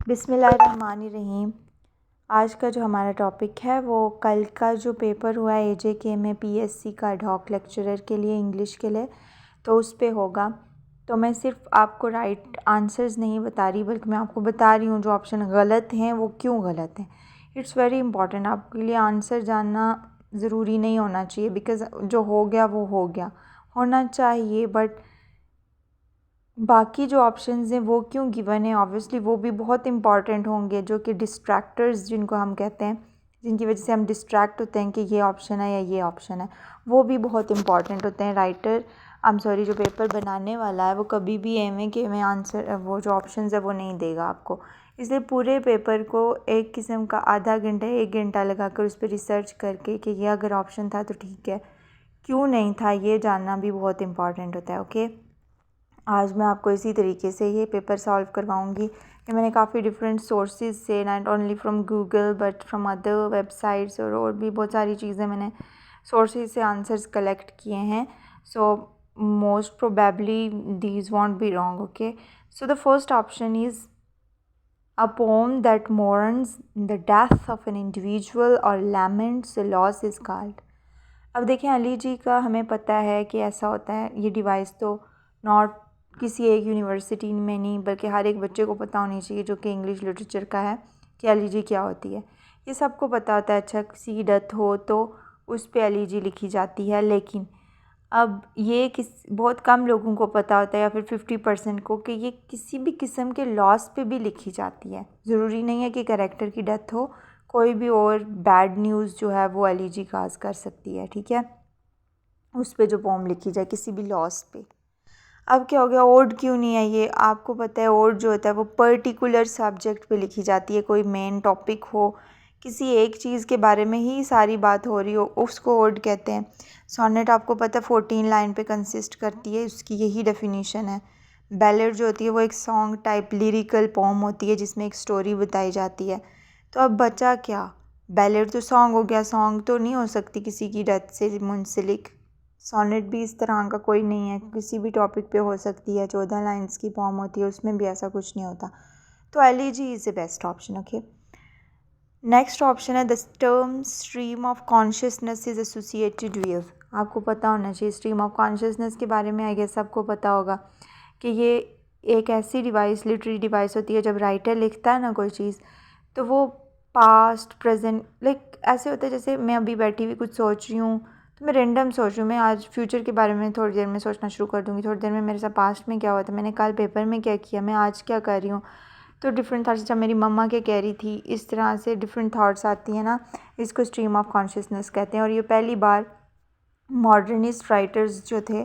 बिस्मिल्लाहिर्रहमानिर्रहीम। आज का जो हमारा टॉपिक है वो कल का जो पेपर हुआ है एजेके में पीएससी का एडहॉक लेक्चरर के लिए इंग्लिश के लिए, तो उस पे होगा। तो मैं सिर्फ आपको राइट आंसर्स नहीं बता रही बल्कि मैं आपको बता रही हूँ जो ऑप्शन गलत हैं वो क्यों गलत हैं। इट्स वेरी इंपॉर्टेंट, आपके लिए आंसर जानना ज़रूरी नहीं होना चाहिए बिकॉज़ जो हो गया वो हो गया, होना चाहिए बट बाकी जो ऑप्शंस हैं वो क्यों गिवन है, ऑब्वियसली वो भी बहुत इंपॉर्टेंट होंगे, जो कि डिस्ट्रैक्टर्स जिनको हम कहते हैं, जिनकी वजह से हम डिस्ट्रैक्ट होते हैं कि ये ऑप्शन है या ये ऑप्शन है, वो भी बहुत इंपॉर्टेंट होते हैं। जो पेपर बनाने वाला है वो कभी भी एवें कि मैं आंसर वो जो ऑप्शंस है वो नहीं देगा आपको। इसलिए पूरे पेपर को एक किस्म का आधा घंटा 1 घंटा लगा कर उस पर रिसर्च करके कि ये अगर ऑप्शन था तो ठीक है, क्यों नहीं था, ये जानना भी बहुत इंपॉर्टेंट होता है। ओके, आज मैं आपको इसी तरीके से ये पेपर सॉल्व करवाऊंगी कि मैंने काफ़ी डिफरेंट सोर्सेज से, not only from Google but from other websites और भी बहुत सारी चीज़ें मैंने सोर्सेज से आंसर्स कलेक्ट किए हैं। So most probably these want be wrong. Okay, so the first option is a poem that mourns the death of an individual or laments the loss is called। अब देखें, अली जी का हमें पता है कि ऐसा होता है। ये डिवाइस तो नॉट किसी एक यूनिवर्सिटी में नहीं बल्कि हर एक बच्चे को पता होनी चाहिए जो कि इंग्लिश लिटरेचर का है कि अली जी क्या होती है। ये सबको पता होता है। अच्छा, किसी की डेथ हो तो उस पर अली जी लिखी जाती है, लेकिन अब ये बहुत कम लोगों को पता होता है या फिर 50% को कि ये किसी भी किस्म के लॉस पे भी लिखी जाती है। ज़रूरी नहीं है कि कैरेक्टर की डेथ हो, कोई भी और बैड न्यूज़ जो है वो अली जी काज कर सकती है। ठीक है, उस पे जो पोम लिखी जाए किसी भी लॉस पे। अब क्या हो गया, ओड क्यों नहीं है? ये आपको पता है, ओड जो होता है वो पर्टिकुलर सब्जेक्ट पे लिखी जाती है। कोई मेन टॉपिक हो, किसी एक चीज़ के बारे में ही सारी बात हो रही हो, उसको ओड कहते हैं। सोनेट आपको पता है 14 लाइन पे कंसिस्ट करती है, उसकी यही डेफिनेशन है। बैलेड जो होती है वो एक सॉन्ग टाइप लिरिकल पोम होती है जिसमें एक स्टोरी बताई जाती है। तो अब बचा क्या? बैलेड तो सॉन्ग हो गया, सॉन्ग तो नहीं हो सकती किसी की डेथ से मुंसलिक। सोनेट भी इस तरह का कोई नहीं है, किसी भी टॉपिक पे हो सकती है। 14 लाइंस की पोम होती है, उसमें भी ऐसा कुछ नहीं होता। तो elegy is the best option. Okay, next option है the term stream of consciousness is associated with. आपको पता होना चाहिए स्ट्रीम ऑफ कॉन्शियसनेस के बारे में। आई गेस सबको पता होगा कि ये एक ऐसी डिवाइस, लिटरेरी डिवाइस होती है, जब राइटर लिखता है ना कोई चीज़ तो वो पास्ट प्रेजेंट लाइक ऐसे होता है जैसे मैं अभी बैठी हुई कुछ सोच रही हूँ तो मैं रेंडम सोच रही हूँ। मैं आज फ्यूचर के बारे में थोड़ी देर में सोचना शुरू कर दूँगी, थोड़ी देर में मेरे साथ पास्ट में क्या हुआ था, मैंने कल पेपर में क्या किया, मैं आज क्या कर रही हूँ। तो डिफरेंट थाट्स, जब मेरी मम्मा क्या कह रही थी, इस तरह से डिफरेंट थाट्स आती हैं ना, इसको स्ट्रीम ऑफ कॉन्शियसनेस कहते हैं। और ये पहली बार मॉडर्निस्ट राइटर्स जो थे,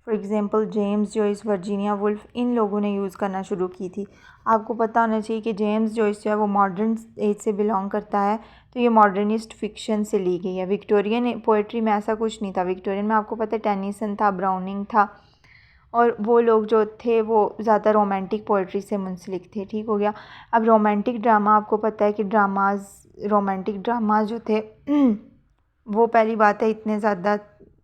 for example James Joyce, Virginia Woolf, इन लोगों ने यूज़ करना शुरू की थी। आपको पता होना चाहिए कि जेम्स जॉइस जो है वो मॉडर्न एज से बिलोंग करता है, तो ये मॉडर्निस्ट फिक्शन से ली गई है। विक्टोरियन पोइट्री में ऐसा कुछ नहीं था। विक्टोरियन में आपको पता है टेनिसन था, ब्राउनिंग था, और वो लोग जो थे वो ज़्यादा रोमांटिक पोइट्री से मुंसलिक थे। ठीक हो गया। अब रोमांटिक ड्रामा, आपको पता है कि रोमांटिक ड्रामाज जो थे वो पहली बात है इतने ज़्यादा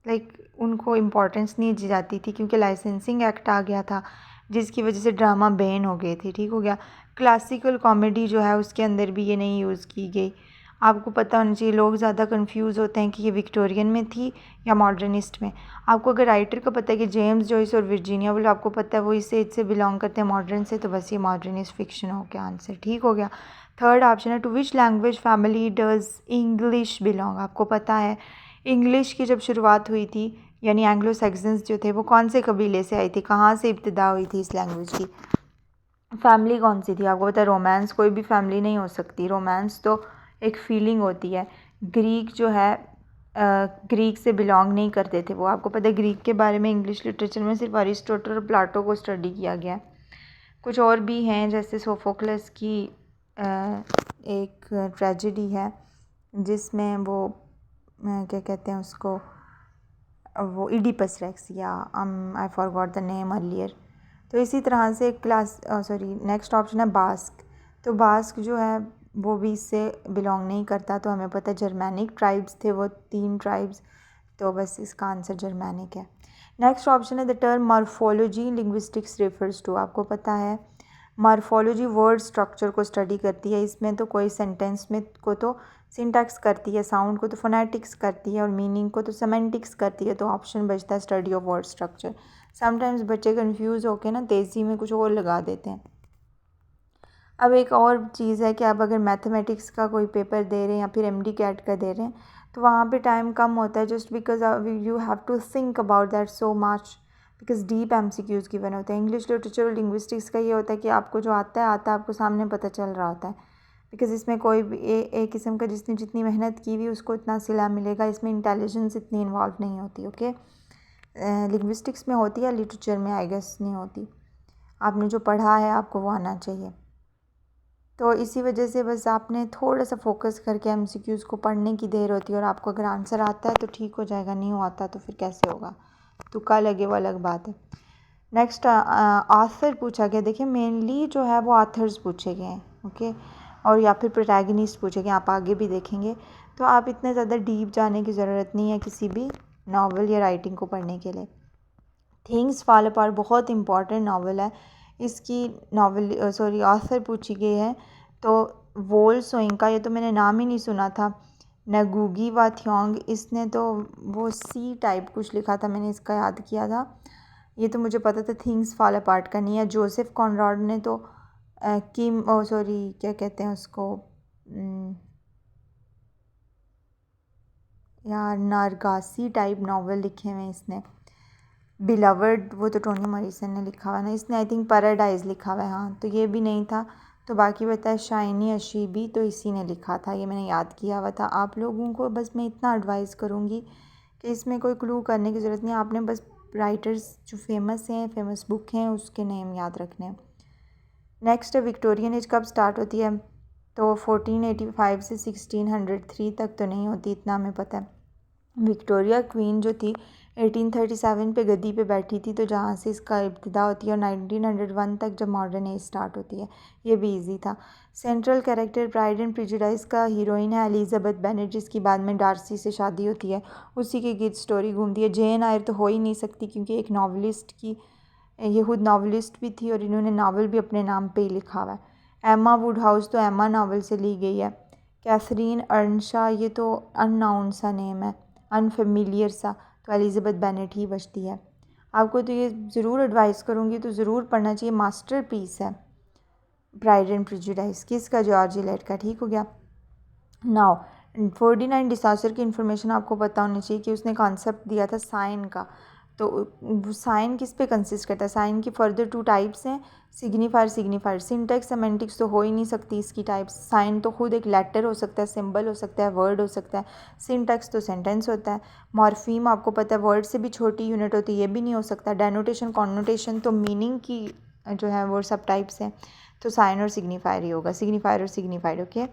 लाइक उनको इम्पोर्टेंस नहीं दी जाती थी क्योंकि लाइसेंसिंग एक्ट आ गया था जिसकी वजह से ड्रामा बैन हो गए थे। ठीक हो गया। क्लासिकल कॉमेडी जो है उसके अंदर भी ये नहीं यूज़ की गई। आपको पता होना चाहिए, लोग ज़्यादा कंफ्यूज होते हैं कि ये विक्टोरियन में थी या मॉडर्निस्ट में। आपको अगर राइटर को पता है कि जेम्स जॉइस और वर्जीनिया वुल्फ, आपको पता है वो इस एज से बिलोंग करते हैं मॉडर्न से, तो बस ये मॉडर्निस्ट फिक्शन हो गया आंसर। ठीक हो गया। थर्ड ऑप्शन है to which language family does English belong. आपको पता है इंग्लिश की जब शुरुआत हुई थी, यानी एंग्लो सैक्सन्स जो थे वो कौन से कबीले से आई थी, कहाँ से इब्तिदा हुई थी इस लैंग्वेज की, फैमिली कौन सी थी? आपको पता है रोमांस कोई भी फैमिली नहीं हो सकती, रोमांस तो एक फीलिंग होती है। ग्रीक जो है ग्रीक से बिलोंग नहीं करते थे वो। आपको पता है ग्रीक के बारे में इंग्लिश लिटरेचर में सिर्फ अरिस्टोटल और प्लाटो को स्टडी किया गया है। कुछ और भी हैं जैसे सोफोक्लस की एक ट्रेजेडी है जिसमें वो क्या कहते हैं उसको, वो इडिपस रेक्स या I forgot the name earlier. तो इसी तरह से नेक्स्ट ऑप्शन है बास्क। तो बास्क जो है वो भी इससे बिलोंग नहीं करता, तो हमें पता है जर्मैनिक ट्राइब्स थे वो 3 ट्राइब्स, तो बस इसका आंसर जर्मैनिक है। नेक्स्ट ऑप्शन है the term morphology linguistics refers to. आपको पता है मॉर्फोलॉजी वर्ड स्ट्रक्चर को स्टडी करती है, इसमें तो कोई सेंटेंस में को तो सिंटैक्स करती है, साउंड को तो फोनेटिक्स करती है और मीनिंग को तो सेमेंटिक्स करती है। तो ऑप्शन बचता है study of word structure. Sometimes बच्चे कंफ्यूज होकर ना तेज़ी में कुछ और लगा देते हैं। अब एक और चीज़ है कि आप अगर मैथमेटिक्स का कोई पेपर दे रहे हैं या फिर एमडी कैट का दे रहे हैं तो वहाँ पे टाइम कम होता है, just because you have to think about that so much, because deep MCQs given होते हैं। इंग्लिश लिटरेचर और लिंग्विस्टिक्स का ये होता है कि आपको जो आता है आपको सामने पता चल रहा होता है, बिकॉज इसमें कोई भी एक किस्म का जिसने जितनी मेहनत की हुई उसको इतना सिला मिलेगा, इसमें इंटेलिजेंस इतनी इन्वॉल्व नहीं होती। ओके, लिंग्विस्टिक्स में होती है, लिटरेचर में आई गेस नहीं होती। आपने जो पढ़ा है आपको वो आना चाहिए। तो इसी वजह से बस आपने थोड़ा सा फोकस करके एमसीक्यूज़ को पढ़ने की देर होती है, और आपको अगर आंसर आता है तो ठीक हो जाएगा, नहीं आता तो फिर कैसे होगा, तुक्का लगे वो अलग बात है। नेक्स्ट ऑथर पूछा गया। देखिए मेनली जो है वो ऑथर्स पूछे गए हैं, ओके, और या फिर प्रोटैगनिस्ट पूछे गए, आप आगे भी देखेंगे। तो आप इतने ज़्यादा डीप जाने की ज़रूरत नहीं है किसी भी नावल या राइटिंग को पढ़ने के लिए। थिंग्स फॉल अपार्ट बहुत इंपॉर्टेंट नावल है, इसकी ऑथर पूछी गई है तो वोल सोइंका, ये तो मैंने नाम ही नहीं सुना था। नगुगी वा थ्योंग, इसने तो वो सी टाइप कुछ लिखा था, मैंने इसका याद किया था, ये तो मुझे पता था। थिंग्स फॉल अपार्ट का नहीं है। जोसेफ कॉनराड ने तो क्या कहते हैं उसको यार, नारगासी टाइप नावल लिखे हुए हैं इसने। बिलवर्ड वो तो टोनी मॉरिसन ने लिखा हुआ है ना, इसने आई थिंक पैराडाइज लिखा हुआ है, हाँ, तो ये भी नहीं था। तो बाकी बताया शाइनी अशीबी, तो इसी ने लिखा था, ये मैंने याद किया हुआ था। आप लोगों को बस मैं इतना एडवाइस करूँगी कि इसमें कोई क्लू करने की ज़रूरत नहीं, आपने बस राइटर्स जो फेमस हैं, फेमस बुक हैं, उसके नेम याद रखने हैं। नेक्स्ट है विक्टोरियन एज कब स्टार्ट होती है, तो 1485 से 1603 तक तो नहीं होती, इतना हमें पता है। विक्टोरिया क्वीन जो थी 1837 पे गद्दी पे बैठी थी, तो जहाँ से इसका इब्तिदा होती है, और 1901 तक जब मॉडर्न एज स्टार्ट होती है, ये भी इजी था। Central character pride and prejudice का हीरोइन है एलिजाबेथ बेनेट, जिसकी बाद में डार्सी से शादी होती है, उसी की गिर्द स्टोरी घूमती है। जेन आयर तो हो ही नहीं सकती, क्योंकि एक नावलिस्ट की, ये खुद नावलिस्ट भी थी और इन्होंने नावल भी अपने नाम पे ही लिखा हुआ है। एम्मा वुडहाउस तो एम्मा नावल से ली गई है। कैथरीन अर्नशा, ये तो अननाउन सा नेम है, अनफेमिलियर सा, तो एलिजाबेथ बेनेट ही बचती है। आपको तो ये ज़रूर एडवाइस करूँगी, तो ज़रूर पढ़ना चाहिए, मास्टर पीस है प्राइड एंड प्रेजुडिस, किसका, जॉर्ज इलियट का। ठीक हो गया। नाउ फर्डिनांड डिसासर की इन्फॉर्मेशन आपको पता होनी चाहिए कि उसने कॉन्सेप्ट दिया था साइन का। तो साइन किस पे कंसिस्ट करता है, साइन की फर्दर 2 टाइप्स हैं, सिग्निफायर। सिंटेक्स सेमेंटिक्स तो हो ही नहीं सकती इसकी टाइप्स। साइन तो खुद एक लेटर हो सकता है, सिंबल हो सकता है, वर्ड हो सकता है। सिंटेक्स तो सेंटेंस होता है। मॉर्फीम आपको पता है वर्ड से भी छोटी यूनिट होती है, ये भी नहीं हो सकता। डेनोटेशन, कॉन्नोटेशन तो मीनिंग की जो है वो सब टाइप्स हैं, तो साइन और सिग्निफायर ही होगा, सिग्निफायर और signified. Okay,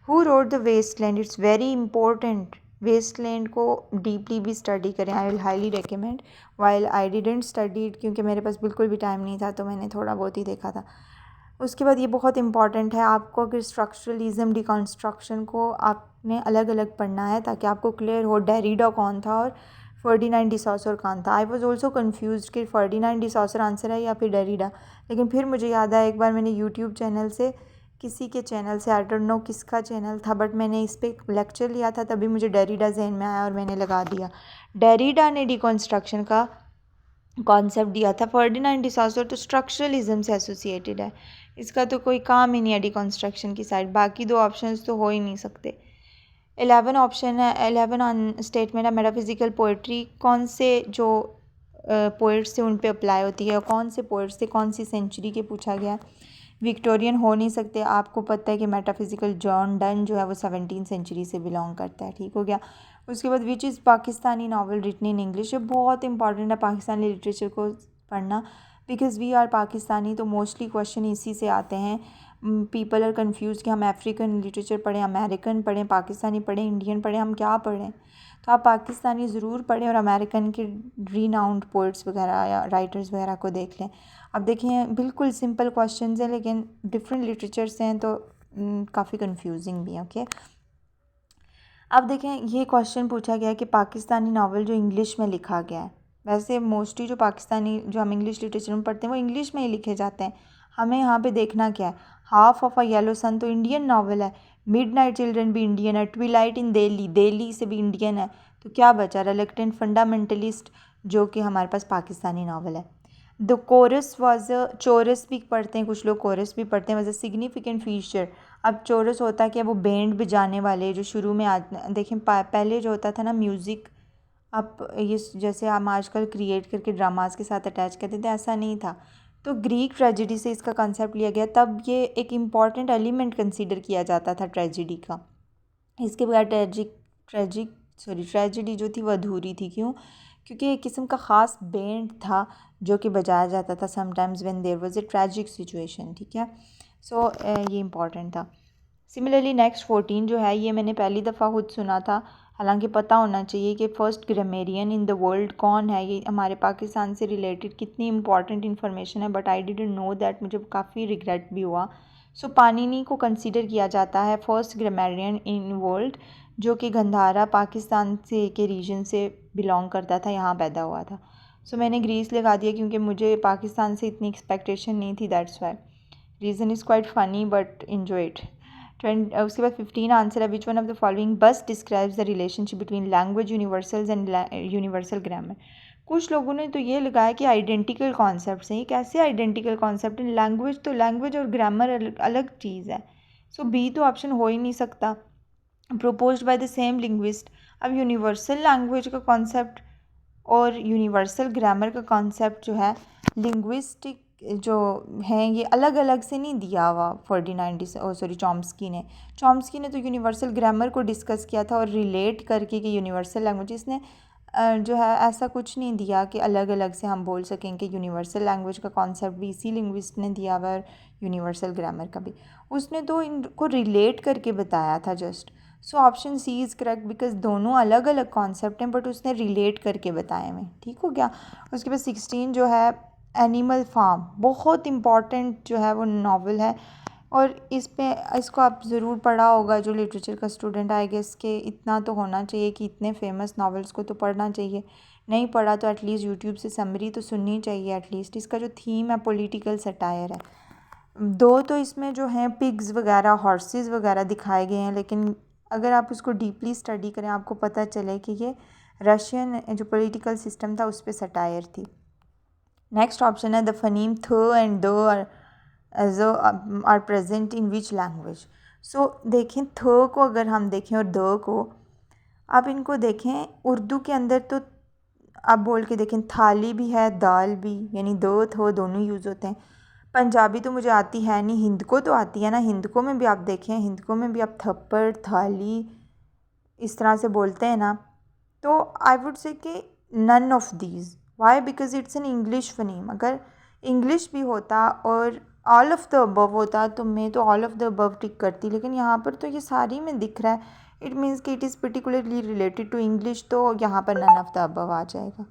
who wrote the Wasteland, it's very important. Wasteland को डीपली भी स्टडी करें, I will highly recommend. While I didn't study it, क्योंकि मेरे पास बिल्कुल भी टाइम नहीं था, तो मैंने थोड़ा बहुत ही देखा था। उसके बाद ये बहुत इंपॉर्टेंट है, आपको अगर स्ट्रक्चरलिज्म डिकॉन्स्ट्रक्शन को आपने अलग अलग पढ़ना है, ताकि आपको क्लियर हो डेरिडा कौन था और फर्डिनांड डिसॉसर कौन था। आई वॉज ऑल्सो कन्फ्यूज कि फर्डिनांड डिसॉसर आंसर है या फिर डेरिडा, लेकिन फिर मुझे याद आया, एक बार मैंने यूट्यूब चैनल से, किसी के चैनल से, आई डोंट नो किसका चैनल था, बट मैंने इस पर लेक्चर लिया था, तभी मुझे डेरिडा जहन में आया और मैंने लगा दिया। डेरिडा ने डिकॉन्स्ट्रक्शन का कॉन्सेप्ट दिया था। फर्डिनांड डिसॉसर तो स्ट्रक्चरलिज्म से एसोसिएटेड है, इसका तो कोई काम ही नहीं है डिकॉन्स्ट्रक्शन की साइड। बाकी 2 ऑप्शंस तो हो ही नहीं सकते। 11 ऑप्शन है, 11 स्टेटमेंट है मेटाफिजिकल पोइट्री, कौन से जो पोइट से उन पे अप्लाई होती है, कौन से पोइट से कौन सी सेंचुरी के पूछा गया। विक्टोरियन हो नहीं सकते, आपको पता है कि मेटाफिजिकल जॉन डन जो है वो 17th सेंचुरी से बिलोंग करता है। ठीक हो गया। उसके बाद which is Pakistani novel written in English, ये बहुत इंपॉर्टेंट है पाकिस्तानी लिटरेचर को पढ़ना, बिकॉज वी आर पाकिस्तानी, तो मोस्टली क्वेश्चन इसी से आते हैं। पीपल आर कन्फ्यूज कि हम अफ्रीकन लिटरेचर पढ़ें, अमेरिकन पढ़ें, पाकिस्तानी पढ़ें, इंडियन पढ़ें, हम क्या पढ़ें। तो आप पाकिस्तानी ज़रूर पढ़ें और अमेरिकन के रीनाउंड पोइट्स वगैरह या राइटर्स वगैरह को देख लें। अब देखें बिल्कुल सिंपल क्वेश्चंस हैं, लेकिन डिफरेंट लिटरेचर से हैं, तो काफ़ी कंफ्यूजिंग भी है। ओके, अब देखें ये क्वेश्चन पूछा गया कि पाकिस्तानी नावल जो इंग्लिश में लिखा गया है, वैसे मोस्टली जो पाकिस्तानी जो हम इंग्लिश लिटरेचर में पढ़ते हैं वो इंग्लिश में ही लिखे जाते हैं। हमें यहाँ पे देखना क्या है, half of a yellow sun तो इंडियन नावल है, मिडनाइट चिल्ड्रन भी इंडियन है, ट्विलाइट इन दिल्ली दिल्ली से भी इंडियन है, तो क्या बचा, रिलक्टेंट फंडामेंटलिस्ट, जो कि हमारे पास पाकिस्तानी नावल है। द कोरस वाज अ, चोरस भी पढ़ते हैं कुछ लोग, कोरस भी पढ़ते हैं, वाज अ सिग्निफिकेंट फीचर। अब चोरस होता है कि वो बैंड बजाने वाले जो शुरू में देखें पहले जो होता था ना म्यूज़िक, अब ये जैसे हम आजकल क्रिएट करके ड्रामास के साथ अटैच करते थे, ऐसा नहीं था। तो ग्रीक ट्रेजेडी से इसका कंसेप्ट लिया गया, तब ये एक इम्पॉर्टेंट एलिमेंट कंसीडर किया जाता था ट्रेजेडी का। इसके बगैर ट्रेजेडी जो थी वो अधूरी थी। क्यों? क्योंकि एक किस्म का ख़ास बैंड था जो कि बजाया जाता था sometimes when there was a tragic situation, ठीक है। सो ये इम्पॉर्टेंट था। सिमिलरली नेक्स्ट 14 जो है, ये मैंने पहली दफ़ा खुद सुना था, हालांकि पता होना चाहिए कि first grammarian in the world कौन है। ये हमारे पाकिस्तान से रिलेटेड कितनी इंपॉर्टेंट इन्फॉर्मेशन है, but I didn't know that, मुझे काफ़ी रिग्रेट भी हुआ। सो पाणिनी को कंसीडर किया जाता है फर्स्ट ग्रामेरियन इन वर्ल्ड, जो कि गंधारा पाकिस्तान से के रीजन से बिलोंग करता था, यहाँ पैदा हुआ था। सो मैंने ग्रीस लगा दिया क्योंकि मुझे पाकिस्तान से इतनी एक्सपेक्टेशन नहीं थी, that's why. Reason is quite funny but enjoy it. उसके बाद 15 आंसर है, which one of the following best describes the relationship between language universals and universal grammar. कुछ लोगों ने तो ये लगाया कि आइडेंटिकल कॉन्सेप्ट हैं। ये कैसे आइडेंटिकल कॉन्सेप्ट है? लैंग्वेज तो लैंग्वेज और ग्रामर अलग चीज़ है। सो बी तो ऑप्शन हो ही नहीं सकता। Proposed by the same linguist. अब यूनिवर्सल लैंग्वेज का कॉन्सेप्ट और यूनिवर्सल ग्रामर का कॉन्सेप्ट जो है, लिंग्विस्टिक जो हैं, ये अलग अलग से नहीं दिया हुआ चॉम्स्की ने तो यूनिवर्सल ग्रामर को डिस्कस किया था और रिलेट करके कि यूनिवर्सल लैंग्वेज, इसने जो है ऐसा कुछ नहीं दिया कि अलग अलग से हम बोल सकें कि यूनिवर्सल लैंग्वेज का कॉन्सेप्ट भी इसी लिंग्विस्ट ने दिया हुआ और यूनिवर्सल ग्रामर का भी। उसने तो इनको रिलेट करके बताया था just. So option C is correct, because दोनों अलग अलग कॉन्सेप्ट हैं बट उसने रिलेट करके बताए हमें, ठीक हो गया। उसके बाद 16 जो है, एनिमल फार्म, बहुत इम्पॉर्टेंट जो है वो नावल है, और इसको आप ज़रूर पढ़ा होगा जो लिटरेचर का स्टूडेंट, आई गेस के इतना तो होना चाहिए कि इतने फेमस नावल्स को तो पढ़ना चाहिए। नहीं पढ़ा तो एटलीस्ट यूट्यूब से समरी तो सुननी चाहिए एटलीस्ट। इसका जो थीम है पॉलिटिकल सटायर है। दो तो इसमें जो हैं पिग्स वगैरह, हॉर्सेस वगैरह दिखाए गए हैं, लेकिन अगर आप उसको डीपली स्टडी करें आपको पता चले कि ये रशियन जो पॉलिटिकल सिस्टम था उस पर सटायर थी। नेक्स्ट ऑप्शन है, the phoneme th and the R present in which language. So देखें, थ को अगर हम देखें और द को, आप इनको देखें उर्दू के अंदर तो आप बोल के देखें, थाली भी है, दाल भी, यानी द थ दोनों यूज़ होते हैं। पंजाबी तो मुझे आती है नहीं, हिंद को तो आती है ना, हिंद को में भी आप देखें, हिंद को में भी आप थप्पड़, थाली इस तरह से बोलते हैं ना। तो आई वुड से कि none of these. Why? Because it's an English phoneme. अगर इंग्लिश भी होता और ऑल ऑफ द अबव होता तो मैं तो ऑल ऑफ द अबव टिक करती, लेकिन यहाँ पर तो ये सारी में दिख रहा है, इट मीन्स कि it is particularly related to English, तो यहाँ पर नन ऑफ द अबव आ जाएगा।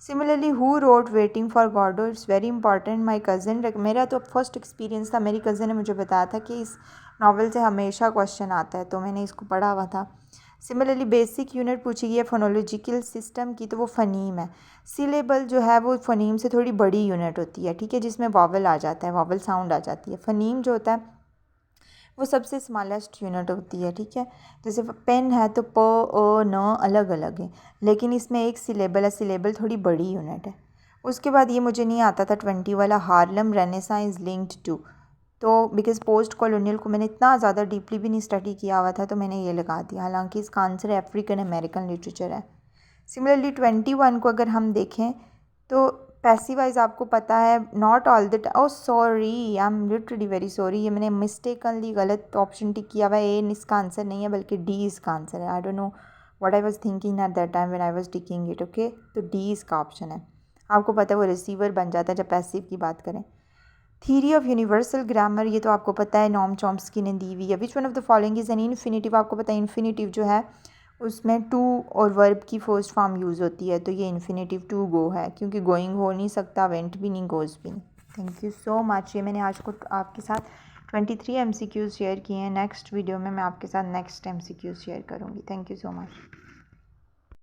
Similarly who wrote waiting for Godot, it's very important. My cousin, मेरा तो फर्स्ट एक्सपीरियंस था, मेरी कज़न ने मुझे बताया था कि इस नावल से हमेशा क्वेश्चन आता है, तो मैंने इसको पढ़ा हुआ था। सिमिलरली बेसिक यूनिट पूछी गई है फोनोलॉजिकल सिस्टम की, तो वो फ़नीम है। सिलेबल जो है वो फ़नीम से थोड़ी बड़ी यूनिट होती है, ठीक है, जिसमें वावल आ जाता है, वावल साउंड आ जाती है। फ़नीम जो होता है वो सबसे स्मॉलेस्ट यूनिट होती है, ठीक है। जैसे पेन है तो प अ न अलग अलग है, लेकिन इसमें एक सिलेबल है, सिलेबल थोड़ी बड़ी यूनिट है। उसके बाद ये मुझे नहीं आता था 20 वाला, हार्लम रेनेसां इज़ लिंक्ड टू, तो बिकॉज पोस्ट कॉलोनियल को मैंने इतना ज़्यादा डीपली भी नहीं स्टडी किया हुआ था, तो मैंने ये लगा दिया, हालांकि इसका आंसर अफ्रीकन अमेरिकन लिटरेचर है। सिमिलरली 21 को अगर हम देखें तो पैसिव वाइज आपको पता है, not all the time, oh sorry, I am literally very sorry, ये मैंने मिस्टेकनली गलत ऑप्शन टिक किया हुआ है। ए इसका आंसर नहीं है बल्कि डी इसका आंसर है। I don't know what I was thinking at that time when I was ticking it, okay. तो डी इसका ऑप्शन है। आपको पता है वो रिसीवर बन जाता है जब पैसिव की बात करें। थ्योरी ऑफ यूनिवर्सल ग्रामर, ये तो आपको पता है, नॉम चॉम्स्की ने दी हुई है। Which one of the following is an infinitive, आपको पता है इन्फिनेटिव जो है उसमें टू और वर्ब की फर्स्ट फॉर्म यूज़ होती है, तो ये इन्फिनेटिव टू गो है, क्योंकि गोइंग हो नहीं सकता, वेंट भी नहीं, गोज़ भी नहीं। Thank you so much. ये मैंने आज को आपके साथ 23 MCQs शेयर किए हैं। नेक्स्ट वीडियो में मैं आपके साथ नेक्स्ट MCQs शेयर करूँगी। Thank you so much.